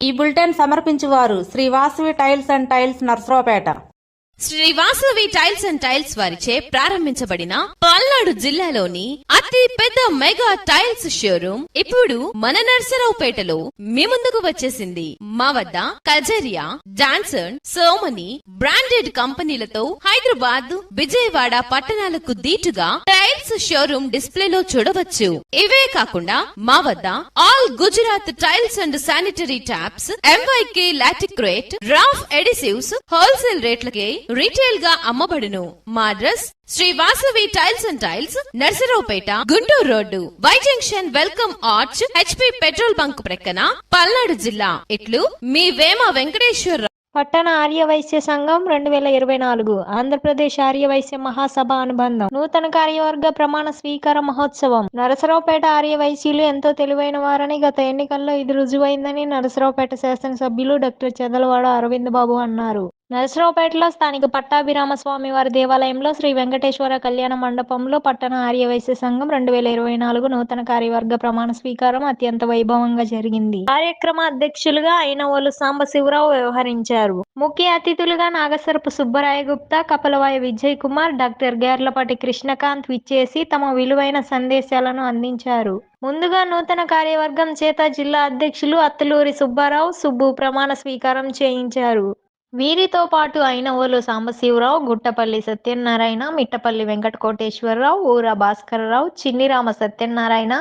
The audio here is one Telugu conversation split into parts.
ఈ బులెటిన్ సమర్పించువారు Shri Vasavi tiles and tiles Narasaraopet. Shri Vasavi tiles and tiles వారిచే ప్రారంభించబడిన పల్నాడు జిల్లాలోని అతి పెద్ద మెగా టైల్స్ షోరూమ్ ఇప్పుడు మన నర్సరావుపేటలో మీ ముందుకు వచ్చేసింది. మా వద్ద కజరియా, డాన్సన్, సోమని బ్రాండెడ్ కంపెనీలతో హైదరాబాద్, విజయవాడ పట్టణాలకు దీటుగా టైల్స్ షోరూమ్ డిస్ప్లేలో చూడవచ్చు. ఇవే కాకుండా మా వద్ద all Gujarat tiles and sanitary taps, MYK Laticrete, roff adhesives wholesale రేట్లకే రీటైల్ గా అమ్మబడును. మా address Shri Vasavi tiles and tiles, Narasaraopet, Guntur road, Y junction, welcome arch, HP petrol bunk ప్రక్కన, పల్నాడు జిల్లా. ఇట్లు మీ వేమ వెంకటేశ్వర. పట్టణ ఆర్యవైశ్య సంఘం 2024 ఆంధ్రప్రదేశ్ ఆర్యవైశ్య మహాసభ అనుబంధం నూతన కార్యవర్గ ప్రమాణ స్వీకార మహోత్సవం. నరసరావుపేట ఆర్యవైశ్యులు ఎంతో తెలివైన వారని గత ఎన్నికల్లో ఇది రుజువైందని నరసరావుపేట శాసనసభ్యులు డాక్టర్ చెదలవాడ అరవింద్ బాబు అన్నారు. నరసరావుపేటలో స్థానిక పట్టాభిరామ స్వామి వారి దేవాలయంలో శ్రీ వెంకటేశ్వర కళ్యాణ మండపంలో పట్టణ ఆర్యవైశ్య సంఘం 2024 నూతన కార్యవర్గ ప్రమాణ స్వీకారం అత్యంత వైభవంగా జరిగింది. కార్యక్రమ అధ్యక్షులుగా అయినవోలు సాంబశివరావు వ్యవహరించారు. ముఖ్య అతిథులుగా నాగసరపు సుబ్బరాయ గుప్తా, కపలవాయ విజయ్ కుమార్, డాక్టర్ గేర్లపాటి కృష్ణకాంత్ విచ్చేసి తమ విలువైన సందేశాలను అందించారు. ముందుగా నూతన కార్యవర్గం చేత జిల్లా అధ్యక్షులు అత్తులూరి సుబ్బారావు, సుబ్బు ప్రమాణ స్వీకారం చేయించారు. వీరితో పాటు అయినవోలు సాంబశివరావు, గుట్టపల్లి సత్యనారాయణ, మిట్టపల్లి వెంకటకోటేశ్వరరావు, ఊరా భాస్కరరావు, చిన్నిరామ సత్యనారాయణ,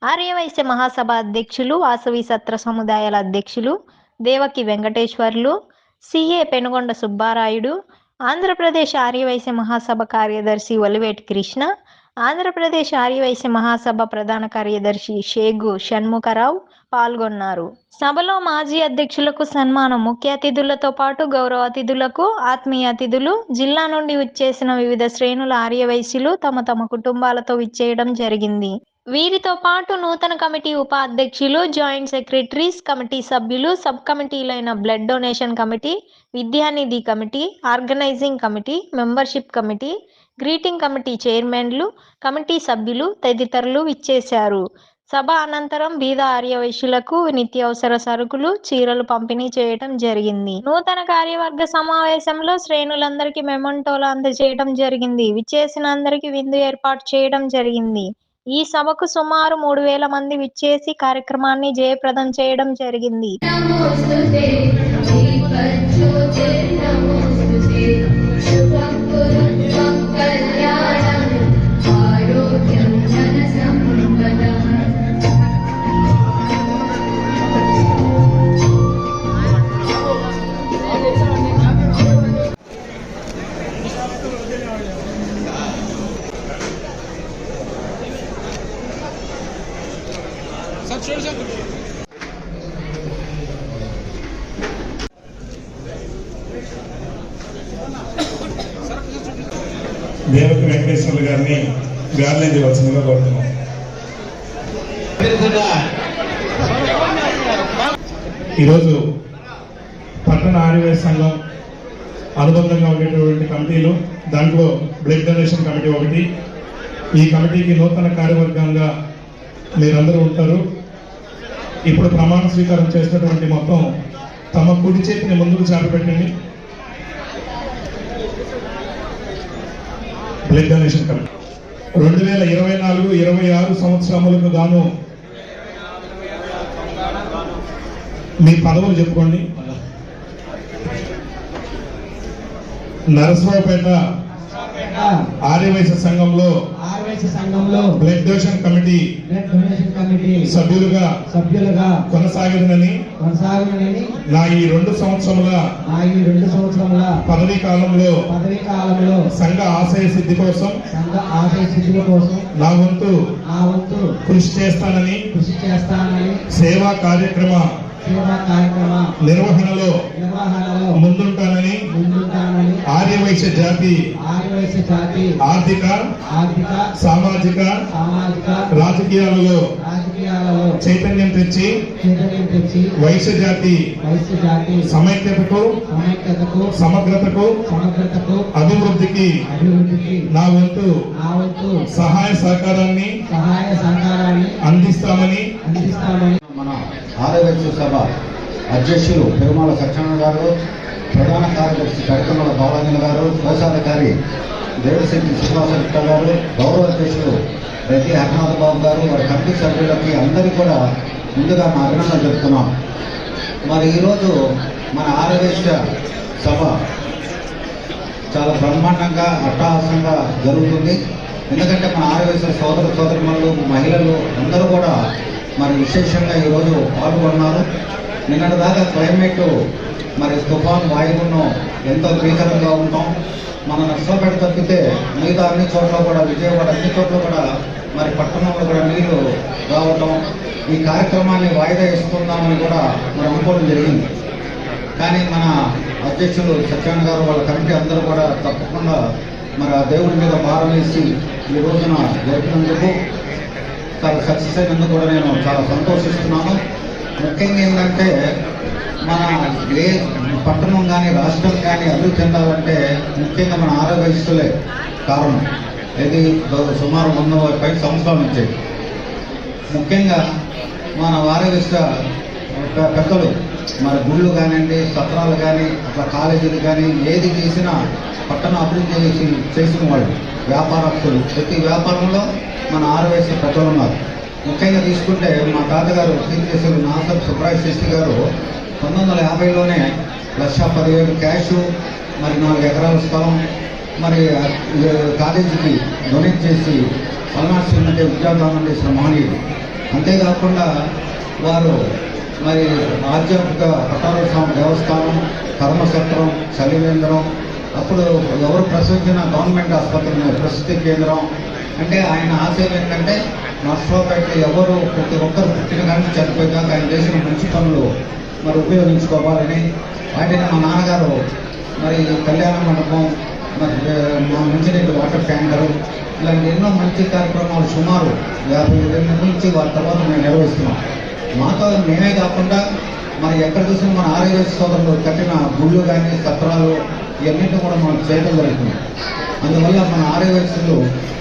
ఆర్యవైశ్య మహాసభ అధ్యక్షులు, వాసవి సత్ర సముదాయాల అధ్యక్షులు దేవకి వెంకటేశ్వర్లు, CA పెనుగొండ సుబ్బారాయుడు, ఆంధ్రప్రదేశ్ ఆర్యవైశ్య మహాసభ కార్యదర్శి ఒలివేటి కృష్ణ, ఆంధ్రప్రదేశ్ ఆర్యవైశ్య మహాసభ ప్రధాన కార్యదర్శి షేగు షణ్ముఖరావు పాల్గొన్నారు. సభలో మాజీ అధ్యక్షులకు సన్మానం, ముఖ్య అతిథులతో పాటు గౌరవ అతిథులకు, ఆత్మీయ అతిథులు, జిల్లా నుండి విచ్చేసిన వివిధ శ్రేణుల ఆర్యవైశ్యులు తమ తమ కుటుంబాలతో విచ్చేయడం జరిగింది. వీరితో పాటు నూతన కమిటీ ఉపాధ్యక్షులు, జాయింట్ సెక్రటరీస్, కమిటీ సభ్యులు, సబ్ కమిటీలైన బ్లడ్ డొనేషన్ కమిటీ, విద్యానిధి committee, organizing committee, membership committee, greeting committee చైర్మన్లు, కమిటీ సభ్యులు తదితరులు విచ్చేశారు. సభ అనంతరం బీద ఆర్యవైశ్యులకు నిత్యావసర సరుకులు, చీరలు పంపిణీ చేయడం జరిగింది. నూతన కార్యవర్గ సమావేశంలో శ్రేణులందరికీ మెమంటోలు అందజేయడం జరిగింది. విచ్చేసిన అందరికీ విందు ఏర్పాటు చేయడం జరిగింది. ఈ సభకు సుమారు 3000 మంది విచ్చేసి కార్యక్రమాన్ని జయప్రదం చేయడం జరిగింది. దేవకి వెంకటేశ్వర్లు గారిని గార్లెంజ్ వచ్చిందిగా కోరుతున్నాం. ఈరోజు పట్టణ ఆర్యవైశ్య సంఘం అనుబంధంగా ఉండేటువంటి కమిటీలు, దాంట్లో బ్లడ్ డొనేషన్ కమిటీ ఒకటి. ఈ కమిటీకి నూతన కార్యవర్గంగా మీరందరూ ఉంటారు. ఇప్పుడు ప్రమాణ స్వీకారం చేసినటువంటి మొత్తం తమ కుడి చేతిని ముందుకు చాపపెట్టండి. బ్లడ్ డొనేషన్ కమిటీ 2024-26 సంవత్సరములకు గాను మీ పదవులు చెప్పుకోండి. నరసరావుపేట ఆర్యవైశ్య సంఘంలో బ్లడ్ డొనేషన్ కమిటీ సభ్యులుగా కొనసాగనని నా ఈ 2 సంవత్సరముల పదవీ కాలంలో సంఘ ఆశయ సిద్ధి కోసం నా వంతు కృషి చేస్తానని సేవా కార్యక్రమ నిర్వహణలో ముందుంటానని ఆర్యవైశ్య జాతి ఆర్థిక సామాజిక రాజకీయాలలో చైతన్యం తెచ్చి వైశ్య జాతి సమైక్యతకు సమగ్రతకు అభివృద్ధికి నా వంతు సహాయ సహకారాన్ని అందిస్తామని మన ఆర్యవైశ్య సభ అధ్యక్షులు పెరుమాళ సత్యనారాయణ గారు, ప్రధాన కార్యదర్శి కడకమల బాలాజీ గారు, కోశాధికారి దేవశెట్టి శ్రీనివాస గారు, గౌరవ అధ్యక్షులు రెడ్డి హరినాథ్ బాబు గారు, వారి కమిటీ సభ్యులకి అందరికీ కూడా ముందుగా మా అభినందనలు చెప్తున్నాం. మరి ఈరోజు మన ఆర్యవైశ్య సభ చాలా బ్రహ్మాండంగా అట్టహాసంగా జరుగుతుంది. ఎందుకంటే మన ఆర్యవైశ్య సోదర సోదరిమణులు, మహిళలు అందరూ కూడా మరి విశేషంగా ఈరోజు పాల్గొన్నారు. నిన్నటి దాకా క్లైమేట్ మరి తుఫాన్ వాయుగుండం ఎంతో భీకరంగా ఉంటాం. మన నర్సరావుపేట తప్పితే మిగతా అన్ని చోట్ల కూడా, విజయవాడ అన్ని చోట్ల కూడా మరి పట్టణంలో కూడా నీళ్లు రావటం, ఈ కార్యక్రమాన్ని వాయిదా ఇస్తున్నామని కూడా మరి అనుకోవడం జరిగింది. కానీ మన అధ్యక్షులు సత్యనారాయణ గారు, వాళ్ళ కమిటీ అందరూ కూడా తప్పకుండా మరి ఆ దేవుడి మీద భారం వేసి ఈ రోజున జరిపినందుకు, చాలా సక్సెస్ అయినందుకు కూడా నేను చాలా సంతోషిస్తున్నాను. ముఖ్యంగా ఏంటంటే మన ఏ పట్టణం కానీ రాష్ట్రం కానీ అభివృద్ధి చెందాలంటే ముఖ్యంగా మన ఆరోగ్యస్తులే కారణం. ఇది సుమారు 105 సంవత్సరాల నుంచి ముఖ్యంగా మన ఆరోగ్యస్థ పెద్దలు మరి గుళ్ళు కానివ్వండి, సత్రాలు కానీ, అట్లా కాలేజీలు కానీ ఏది చేసినా పట్టణ అభివృద్ధి చేసిన వాళ్ళు, వ్యాపారస్తులు, ప్రతి వ్యాపారంలో మన ఆరోగ్య పెద్దలు ఉన్నారు. ముఖ్యంగా తీసుకుంటే మా తాతగారు కీర్తిశేషులు నాసర్ సుబ్రాయ శాస్త్రి గారు 1950లోనే 1,17,000 క్యాషు, మరి 4 ఎకరాల స్థలం మరి కాలేజీకి డొనేట్ చేసి పల్నాడు శ్రీమతి విద్యాదానం చేసిన మహనీయుడు. అంతేకాకుండా వారు మరి ఆధ్యాత్మిక పట్టాల స్వామి దేవస్థానం, కర్మసత్రం, చలివేంద్రం, అప్పుడు ఎవరు ప్రసవించిన గవర్నమెంట్ ఆసుపత్రి ప్రసూతి కేంద్రం. అంటే ఆయన ఆశయం ఏంటంటే నర్సరావుపేట ఎవరు ప్రతి ఒక్కరు పుట్టిన కానీ చనిపోయాక ఆయన చేసిన మంచి పనులు మరి ఉపయోగించుకోవాలని, వాటిని మా నాన్నగారు మరి కళ్యాణ మండపం, మరి మా మంచినీటి వాటర్ ట్యాంకరు, ఇలాంటి ఎన్నో మంచి కార్యక్రమాలు సుమారు 50 నుంచి వారి తర్వాత మేము నిర్వహిస్తున్నాం. మాతో మేమే కాకుండా మరి ఎక్కడ చూసినా మన ఆర్యవైశ్య సోదరులు కట్టిన గుళ్ళు కానీ, సత్రాలు, ఇవన్నింటినీ కూడా మనం చేయడం జరుగుతుంది. అందువల్ల మన ఆర్యవైశ్యులు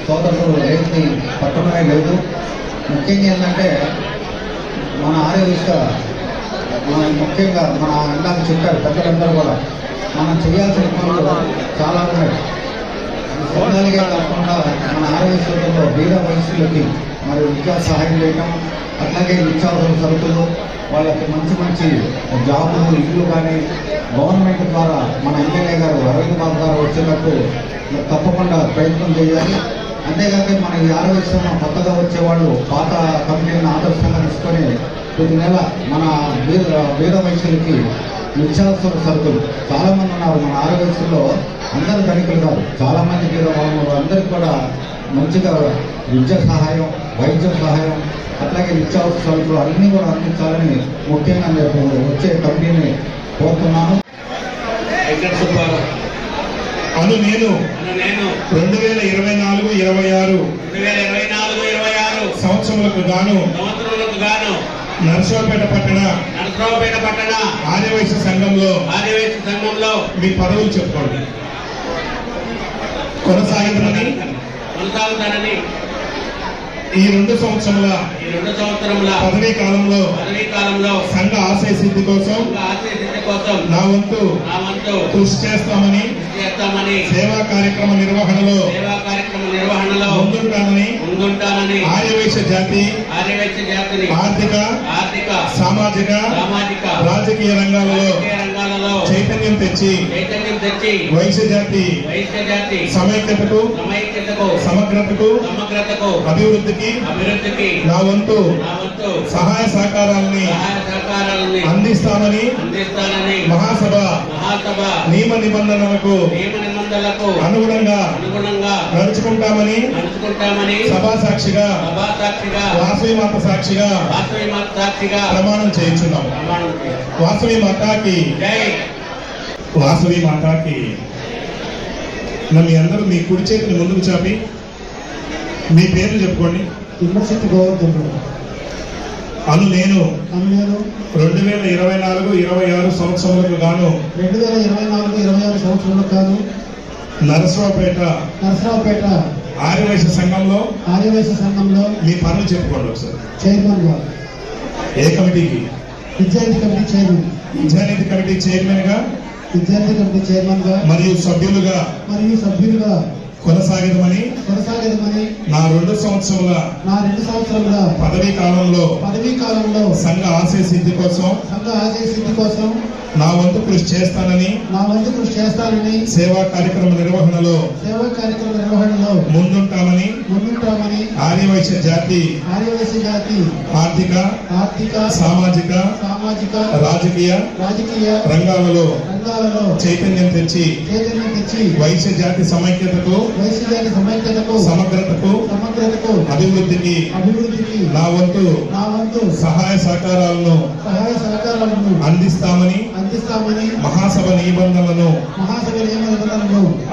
సోదరులు లేని పట్టణమే లేదు. ముఖ్యంగా ఏంటంటే మన ఆర్యవైశ్య ముఖ్యంగా మన ఇందాక చెప్పారు పెద్దలందరూ కూడా మనం చేయాల్సిన పనులు చాలా ఉన్నాయి. సంఘాలుగా కాకుండా మన ఆర్యవైశ్యులతో బీద వయసులకి మరి విద్యా సహాయం చేయటం, అట్లాగే నిత్యావసర సరుకులు, వాళ్ళకి మంచి మంచి జాబులు, ఇల్లు కానీ గవర్నమెంట్ ద్వారా మన ఎమ్మెల్యే గారు అరవింద్ బాబు గారు వచ్చేటట్టు తప్పకుండా ప్రయత్నం చేయాలి. అంతేకాక మన ఈ ఆరోగ్య కొత్తగా వచ్చేవాళ్ళు పాత కమిటీని ఆదర్శంగా తీసుకొని ప్రతి నెల మన బీద వయసులకి నిత్యావసర సరుకులు చాలామంది ఉన్నారు మన ఆరోగ్యలో. అందరూ ధనికులు కాదు, చాలామంది బీద వాళ్ళు, అందరికీ కూడా మంచిగా విద్య సహాయం, వైద్య సహాయం, అట్లాగే నిత్యావసర సరుకులు అన్నీ కూడా అందించాలని ముఖ్యంగా నేను వచ్చే కమిటీని కోరుతున్నాను. అను నేను 2024-26 సంవత్సరములకు గాను నరసరావుపేట పట్టణ ఆర్యవైశ్య సంఘంలో మీ పదవులు చెప్పుకోండి. కొనసాగుతానని ఈ 2 సంవత్సరముల పదవీ కాలంలో సంఘ ఆశయ సిద్ధి కోసం నా వంతు కృషి చేస్తామని, సేవా కార్యక్రమ నిర్వహణలో ముందుంటానని ఆర్యవైశ్య జాతి ఆర్థిక, సామాజిక, రాజకీయ రంగాలలో చైతన్యం తెచ్చి వైశ్య జాతి సమైక్యతకు, సమగ్రతకు, అభివృద్ధికి నా వంతు సహాయ సహకారాలని అందిస్తామని మహాసభ నియమ నిబంధనలకు అనుగుణంగా నడుచుకుంటామని సభా సాక్షిగా, వాసవి మాత సాక్షిగా ప్రమాణం చేయించున్నాం. వాసవి మాతాకి, వాసవి మాతాకి. మీ అందరూ మీ కుడి చేతిని ముందుకు చాపి మీ పేర్లు చెప్పుకోండి. అను నేను 2024-26 సంవత్సరములకు గాను నరసరావుపేట ఆర్యవైశ్య సంఘంలో ఆర్యవైశ్య సంఘంలో మీ పనులు చెప్పుకోండి ఒకసారి. చైర్మన్ గా ఏ కమిటీకి? విద్యార్థి కమిటీ చైర్మన్ విద్యానిధి కమిటీ చైర్మన్ గా విద్యార్థి కమిటీ చైర్మన్ గా మరియు సభ్యులుగా కొనసాగదమని నా 2 సంవత్సరముల పదవీ కాలంలో సంఘ ఆశయ సిద్ధి కోసం నా వంతు కృషి చేస్తానని సేవా కార్యక్రమ నిర్వహణలో ముందుంటామని ఆర్యవైశ్య జాతి ఆర్థిక సామాజిక రాజకీయ రంగాలలో చైతన్యం తెచ్చి వైశ్య జాతి సమైక్యతకు సమగ్రతకు అభివృద్ధికి నా వంతు సహాయ సహకారాలను అందిస్తామని మహాసభ నిబంధనలను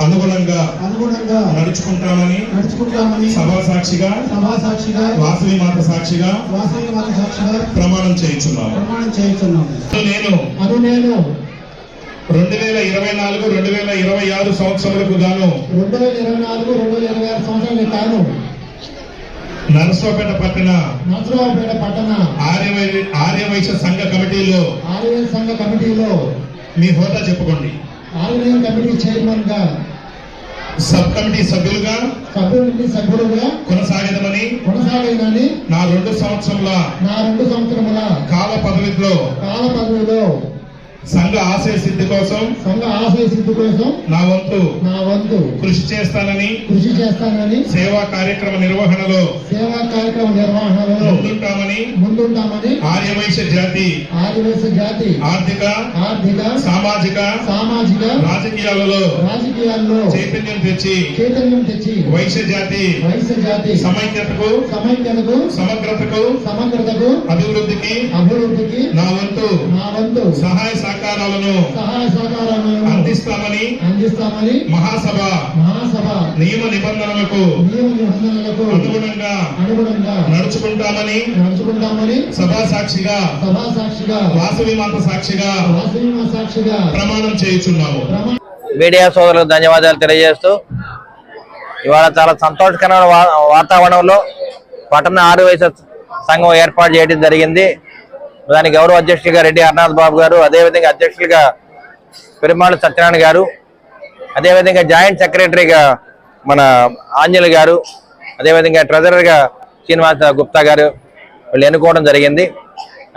అనుగుణంగా నడుచుకుంటామని సభా సాక్షిగా వాసవి మాత సాక్షిగా ప్రమాణం చేయించున్నాను. నేను 2024-2026 సంవత్సరాలకు గాను నరసరావుపేట పట్టణ ఆర్యవైశ్య సంఘ కమిటీలో మీ హోదా చెప్పుకోండి. ఆర్యవైశ్య కమిటీ చైర్మన్ గా సబ్ కమిటీ సభ్యులుగా కొనసాగదమని నా 2 సంవత్సరముల కాల పదవిలో సంఘ ఆశయ సిద్ధి కోసం నా వంతు కృషి చేస్తానని సేవా కార్యక్రమ నిర్వహణలో ముందుంటామని ఆర్యవైశ్య జాతి ఆర్థిక సామాజిక రాజకీయాలలో చైతన్యం తెచ్చి వైశ్య జాతి సమైక్యతకు సమగ్రతకు అభివృద్ధికి నా వంతు సహాయ సహకారాలను అందిస్తామని మహాసభ నియమ నిబంధనలకు అనుగుణంగా నడుచుకుంటామని సభా సాక్షిగా వాసవి మాత సాక్షిగా ప్రమాణం చేయుచున్నాము. మీడియా సోదరులకు ధన్యవాదాలు తెలియజేస్తూ ఇవాళ చాలా సంతోషకరమైన వాతావరణంలో పట్టణ ఆర్యవైశ్య సంఘం ఏర్పాటు చేయడం జరిగింది. దాని గౌరవ అధ్యక్షులుగా రెడ్డి హర్నాథ్ బాబు గారు, అదేవిధంగా అధ్యక్షులుగా పెరుమాళ సత్యనారాయణ గారు, అదేవిధంగా జాయింట్ సెక్రటరీగా మన ఆంజనేయులు గారు, అదేవిధంగా ట్రెజరర్గా శ్రీనివాస గుప్తా గారు వీళ్ళు ఎన్నుకోవడం జరిగింది.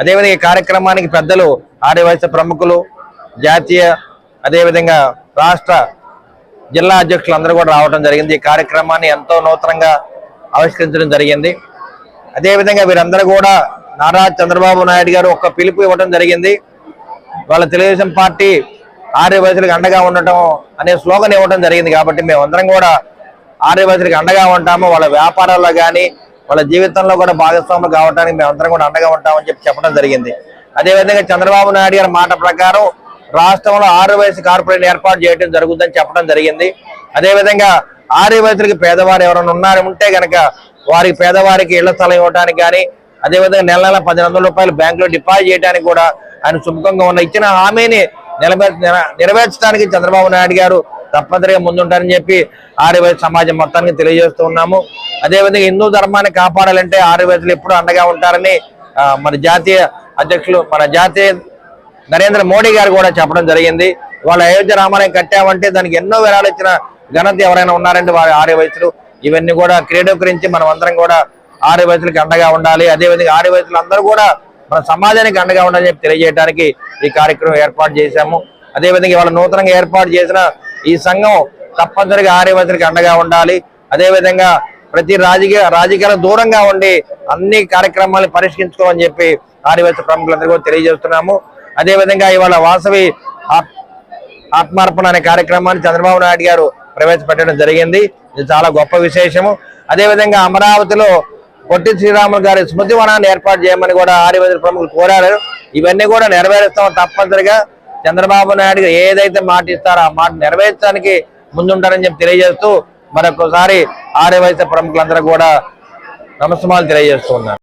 అదేవిధంగా ఈ కార్యక్రమానికి పెద్దలు ఆర్యవైశ్య ప్రముఖులు, జాతీయ అదేవిధంగా రాష్ట్ర జిల్లా అధ్యక్షులు అందరూ కూడా రావడం జరిగింది. ఈ కార్యక్రమాన్ని ఎంతో నూతనంగా ఆవిష్కరించడం జరిగింది. అదేవిధంగా వీరందరూ కూడా నారా చంద్రబాబు నాయుడు గారు ఒక పిలుపు ఇవ్వడం జరిగింది. వాళ్ళ తెలుగుదేశం పార్టీ ఆర్యవైశ్యులకు అండగా ఉండటం అనే స్లోగన్ ఇవ్వడం జరిగింది. కాబట్టి మేమందరం కూడా ఆర్యవైశ్యులకు అండగా ఉంటాము. వాళ్ళ వ్యాపారాల్లో కానీ వాళ్ళ జీవితంలో కూడా భాగస్వాములు కావడానికి మేమందరం కూడా అండగా ఉంటామని చెప్పడం జరిగింది. అదేవిధంగా చంద్రబాబు నాయుడు గారి మాట ప్రకారం రాష్ట్రంలో ఆర్యవైశ్య కార్పొరేషన్ ఏర్పాటు చేయడం జరుగుతుందని చెప్పడం జరిగింది. అదేవిధంగా ఆర్యవైశ్యులకి పేదవారు ఎవరైనా ఉంటే గనక వారికి పేదవారికి ఇళ్ల స్థలం ఇవ్వడానికి కానీ, అదేవిధంగా నెల 1,400 రూపాయలు బ్యాంకులో డిపాజిట్ చేయడానికి కూడా ఆయన సుముఖంగా ఇచ్చిన హామీని నెరవేర్చడానికి చంద్రబాబు నాయుడు గారు తప్పనిసరిగా ముందుంటారని చెప్పి ఆర్యవైశ్య సమాజం మొత్తానికి తెలియజేస్తూ ఉన్నాము. అదేవిధంగా హిందూ ధర్మాన్ని కాపాడాలంటే ఆర్యవైశ్యులు ఎప్పుడు అండగా ఉంటారని మన జాతీయ అధ్యక్షులు మన జాతీయ నరేంద్ర మోడీ గారు కూడా చెప్పడం జరిగింది. వాళ్ళ అయోధ్య రామాలయం కట్టామంటే దానికి ఎన్నో విరాళాలు ఇచ్చిన ఘనత ఎవరైనా ఉన్నారంటే వారి ఆర్యవైశ్యులు. ఇవన్నీ కూడా క్రీడీకరించి మనం అందరం కూడా ఆర్యవైశ్యులకు అండగా ఉండాలి. అదేవిధంగా ఆర్యవైశ్యులు అందరూ కూడా మన సమాజానికి అండగా ఉండాలని చెప్పి తెలియజేయడానికి ఈ కార్యక్రమం ఏర్పాటు చేశాము. అదేవిధంగా ఇవాళ నూతనంగా ఏర్పాటు చేసిన ఈ సంఘం తప్పనిసరిగా ఆర్యవైశ్యులకు అండగా ఉండాలి. అదేవిధంగా ప్రతి రాజకీయాలకు దూరంగా ఉండి అన్ని కార్యక్రమాలను పరిష్కరించుకోవాలని చెప్పి ఆర్యవైశ్య ప్రముఖులందరూ కూడా తెలియజేస్తున్నాము. అదేవిధంగా ఇవాళ వాసవి ఆత్మార్పణ అనే కార్యక్రమాన్ని చంద్రబాబు నాయుడు గారు ప్రవేశపెట్టడం జరిగింది. ఇది చాలా గొప్ప విశేషము. అదేవిధంగా అమరావతిలో పొట్టి శ్రీరాములు గారి స్మృతి వనాన్ని ఏర్పాటు చేయమని కూడా ఆర్యవైశ్య ప్రముఖులు కోరారు. ఇవన్నీ కూడా నెరవేరుస్తాం. తప్పనిసరిగా చంద్రబాబు నాయుడు గారు ఏదైతే మాట ఇస్తారో ఆ మాట నెరవేర్చడానికి ముందుంటారని చెప్పి తెలియజేస్తూ మరొకసారి ఆర్యవైశ్య ప్రముఖులందరూ కూడా నమస్కారాలు తెలియజేస్తూ ఉన్నారు.